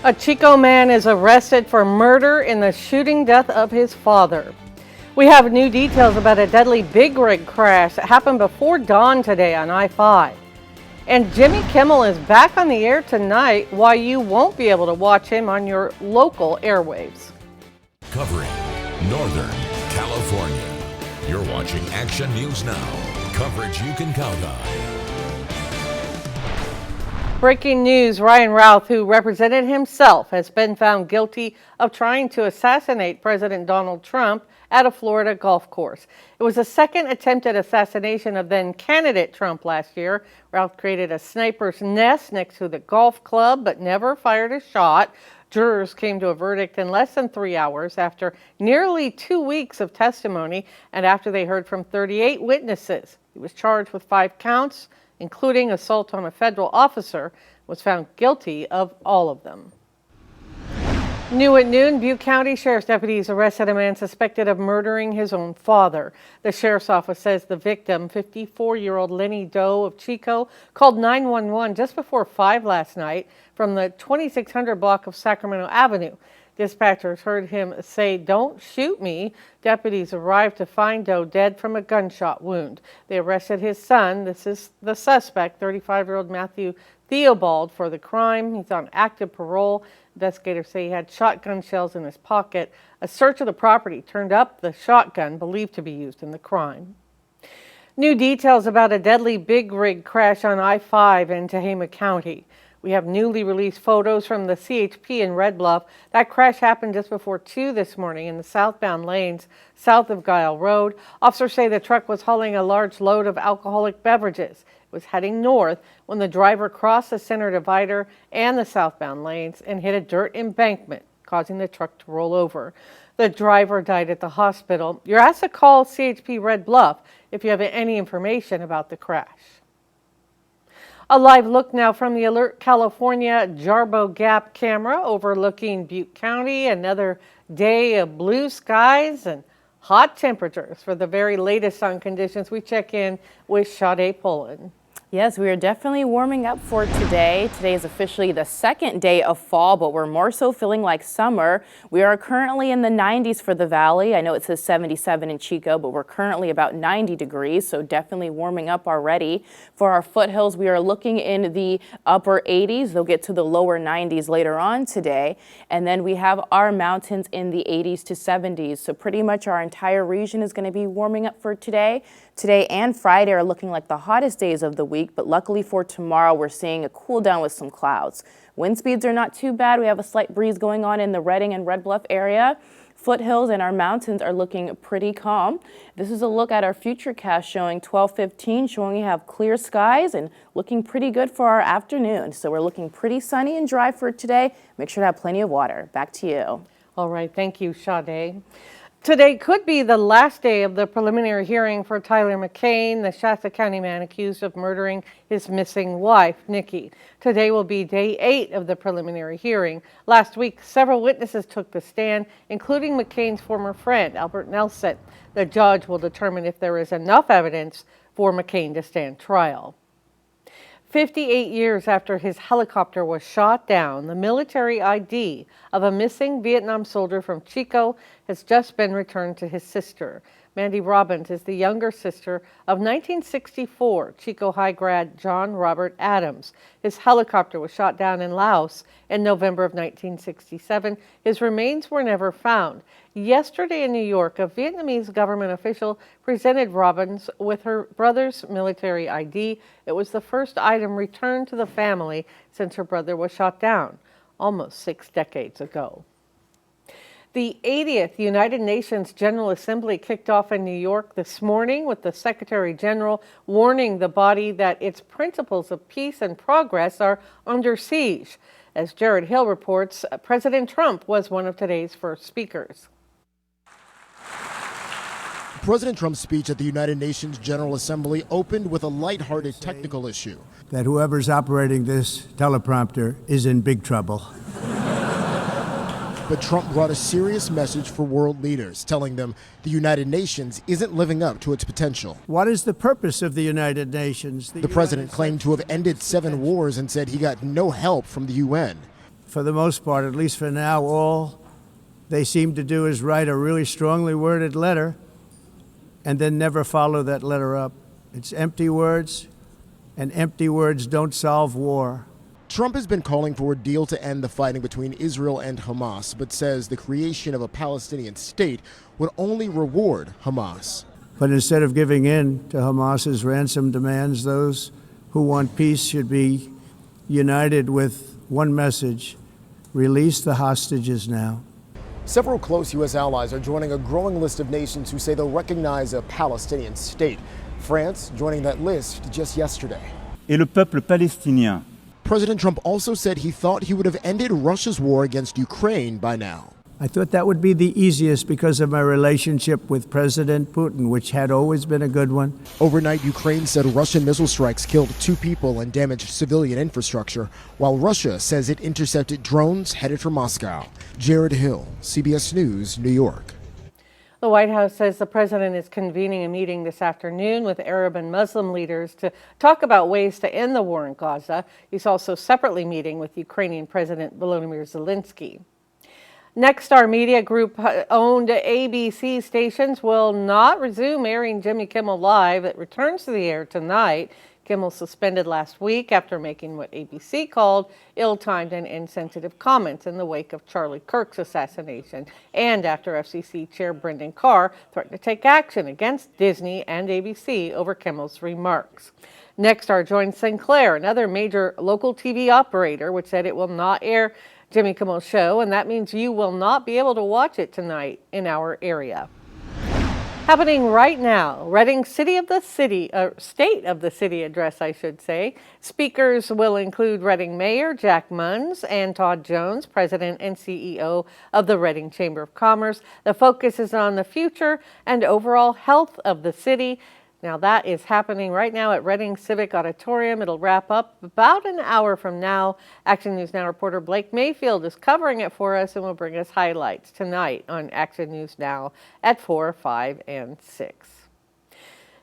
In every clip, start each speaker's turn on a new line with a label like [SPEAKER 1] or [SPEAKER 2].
[SPEAKER 1] A Chico man is arrested for murder in the shooting death of his father. We have new details about a deadly big rig crash that happened before dawn today on I-5. And Jimmy Kimmel is back on the air tonight, why you won't be able to watch him on your local airwaves.
[SPEAKER 2] Covering Northern California. You're watching Action News Now. Coverage you can count on.
[SPEAKER 1] Breaking news, Ryan Routh, who represented himself, has been found guilty of trying to assassinate President Donald Trump at a Florida golf course. It was the second attempted assassination of then-candidate Trump last year. Routh created a sniper's nest next to the golf club, but never fired a shot. Jurors came to a verdict in less than 3 hours after nearly 2 weeks of testimony and after they heard from 38 witnesses. He was charged with 5 counts, including assault on a federal officer, was found guilty of all of them. New at noon, Butte County Sheriff's deputies arrested a man suspected of murdering his own father. The sheriff's office says the victim, 54-year-old Lenny Doe of Chico, called 911 just before 5 last night from the 2600 block of Sacramento Avenue. Dispatchers heard him say, "Don't shoot me." Deputies arrived to find Doe dead from a gunshot wound. They arrested his son. This is the suspect, 35-year-old Matthew Theobald, for the crime. He's on active parole. Investigators say he had shotgun shells in his pocket. A search of the property turned up the shotgun believed to be used in the crime. New details about a deadly big rig crash on I-5 in Tehama County. We have newly released photos from the CHP in Red Bluff. That crash happened just before 2 this morning in the southbound lanes south of Guile Road. Officers say the truck was hauling a large load of alcoholic beverages. It was heading north when the driver crossed the center divider and the southbound lanes and hit a dirt embankment, causing the truck to roll over. The driver died at the hospital. You're asked to call CHP Red Bluff if you have any information about the crash. A live look now from the Alert California Jarbo Gap camera overlooking Butte County. Another day of blue skies and hot temperatures. For the very latest on conditions, we check in with Sade Pullen.
[SPEAKER 3] Yes, we are definitely warming up for today. Today is officially the second day of fall, but we're more so feeling like summer. We are currently in the 90s for the valley. I know it says 77 in Chico, but we're currently about 90 degrees, so definitely warming up already. For our foothills, we are looking in the upper 80s. They'll get to the lower 90s later on today. And then we have our mountains in the 80s to 70s. So pretty much our entire region is going to be warming up for today. Today and Friday are looking like the hottest days of the week, but luckily for tomorrow, we're seeing a cool down with some clouds. Wind speeds are not too bad. We have a slight breeze going on in the Redding and Red Bluff area. Foothills and our mountains are looking pretty calm. This is a look at our futurecast showing 12:15, showing we have clear skies and looking pretty good for our afternoon. So we're looking pretty sunny and dry for today. Make sure to have plenty of water. Back to you.
[SPEAKER 1] All right, thank you, Sade. Today could be the last day of the preliminary hearing for Tyler McCain, the Shasta County man accused of murdering his missing wife, Nikki. Today will be day 8 of the preliminary hearing. Last week, several witnesses took the stand, including McCain's former friend, Albert Nelson. The judge will determine if there is enough evidence for McCain to stand trial. 58 years after his helicopter was shot down, the military ID of a missing Vietnam soldier from Chico has just been returned to his sister. Mandy Robbins is the younger sister of 1964 Chico High grad John Robert Adams. His helicopter was shot down in Laos in November of 1967. His remains were never found. Yesterday in New York, a Vietnamese government official presented Robbins with her brother's military ID. It was the first item returned to the family since her brother was shot down almost 6 decades ago. The 80th United Nations General Assembly kicked off in New York this morning with the Secretary General warning the body that its principles of peace and progress are under siege. As Jared Hill reports, President Trump was one of today's first speakers.
[SPEAKER 4] President Trump's speech at the United Nations General Assembly opened with a lighthearted technical issue.
[SPEAKER 5] That whoever's operating this teleprompter is in big trouble.
[SPEAKER 4] But Trump brought a serious message for world leaders, telling them the United Nations isn't living up to its potential.
[SPEAKER 5] What is the purpose of the United Nations?
[SPEAKER 4] The president claimed to have ended 7 wars and said he got no help from the UN.
[SPEAKER 5] for the most part, at least for now, all they seem to do is write a really strongly worded letter and then never follow that letter up. It's empty words, and empty words don't solve war.
[SPEAKER 4] Trump has been calling for a deal to end the fighting between Israel and Hamas, but says the creation of a Palestinian state would only reward Hamas.
[SPEAKER 5] But instead of giving in to Hamas's ransom demands, those who want peace should be united with one message: release the hostages now.
[SPEAKER 4] Several close U.S. allies are joining a growing list of nations who say they'll recognize a Palestinian state. France joining that list just yesterday.
[SPEAKER 6] Et le peuple palestinien.
[SPEAKER 4] President Trump also said he thought he would have ended Russia's war against Ukraine by now.
[SPEAKER 5] I thought that would be the easiest because of my relationship with President Putin, which had always been a good one.
[SPEAKER 4] Overnight, Ukraine said Russian missile strikes killed 2 people and damaged civilian infrastructure, while Russia says it intercepted drones headed for Moscow. Jared Hill, CBS News, New York.
[SPEAKER 1] The White House says the president is convening a meeting this afternoon with Arab and Muslim leaders to talk about ways to end the war in Gaza. He's also separately meeting with Ukrainian President Volodymyr Zelensky. Nexstar Media Group-owned ABC stations will not resume airing Jimmy Kimmel Live. It returns to the air tonight. Kimmel suspended last week after making what ABC called ill-timed and insensitive comments in the wake of Charlie Kirk's assassination, and after FCC Chair Brendan Carr threatened to take action against Disney and ABC over Kimmel's remarks. Nexstar joined Sinclair, another major local TV operator, which said it will not air Jimmy Kimmel's show, and that means you will not be able to watch it tonight in our area. Happening right now, Reading State of the City address, I should say. Speakers will include Reading Mayor Jack Munns and Todd Jones, President and CEO of the Reading Chamber of Commerce. The focus is on the future and overall health of the city. Now that is happening right now at Reading Civic Auditorium. It'll wrap up about an hour from now. Action News Now reporter Blake Mayfield is covering it for us and will bring us highlights tonight on Action News Now at 4, 5, and 6.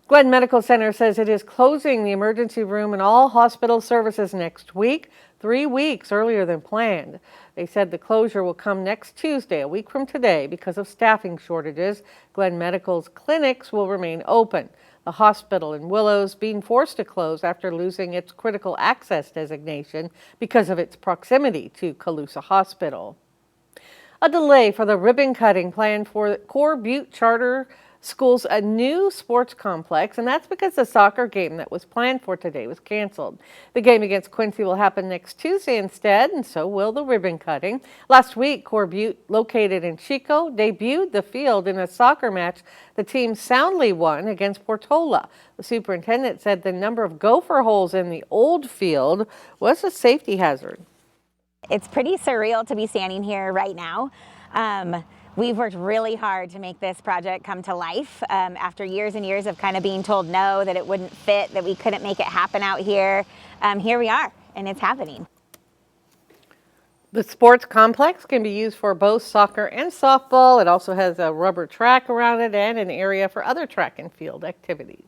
[SPEAKER 1] Glenn Medical Center says it is closing the emergency room and all hospital services next week, 3 weeks earlier than planned. They said the closure will come next Tuesday, a week from today, because of staffing shortages. Glenn Medical's clinics will remain open. The hospital in Willows being forced to close after losing its critical access designation because of its proximity to Colusa Hospital. A delay for the ribbon cutting planned for Core Butte Charter School's a new sports complex, and that's because the soccer game that was planned for today was canceled. The game against Quincy will happen next Tuesday instead, and so will the ribbon cutting. Last week, Core Butte, located in Chico, debuted the field in a soccer match the team soundly won against Portola. The superintendent said the number of gopher holes in the old field was a safety hazard.
[SPEAKER 7] It's pretty surreal to be standing here right now. We've worked really hard to make this project come to life. After years and years of kind of being told no, that it wouldn't fit, that we couldn't make it happen out here. Here we are, and it's happening.
[SPEAKER 1] The sports complex can be used for both soccer and softball. It also has a rubber track around it and an area for other track and field activities.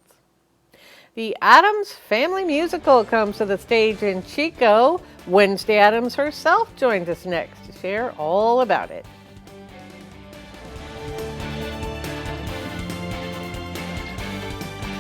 [SPEAKER 1] The Addams Family Musical comes to the stage in Chico. Wednesday Addams herself joins us next to share all about it.